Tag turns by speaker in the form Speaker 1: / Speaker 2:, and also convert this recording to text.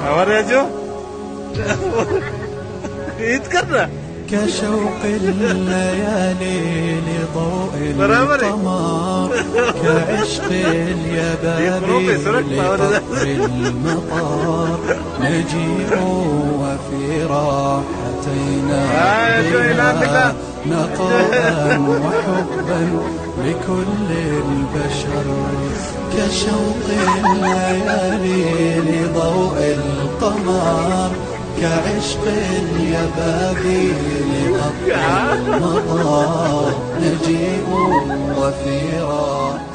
Speaker 1: أوري يا جو يتكرر
Speaker 2: كشوق الليالي لضوء القمر، كعشق اليبابي لقطر المطر، نجيء وفي راحتينا بها نقاء وحبا لكل البشر. كشوق الليالي لضوء القمر، كعشق اليبابي لقطر المطر، نجيء وفي راحتينا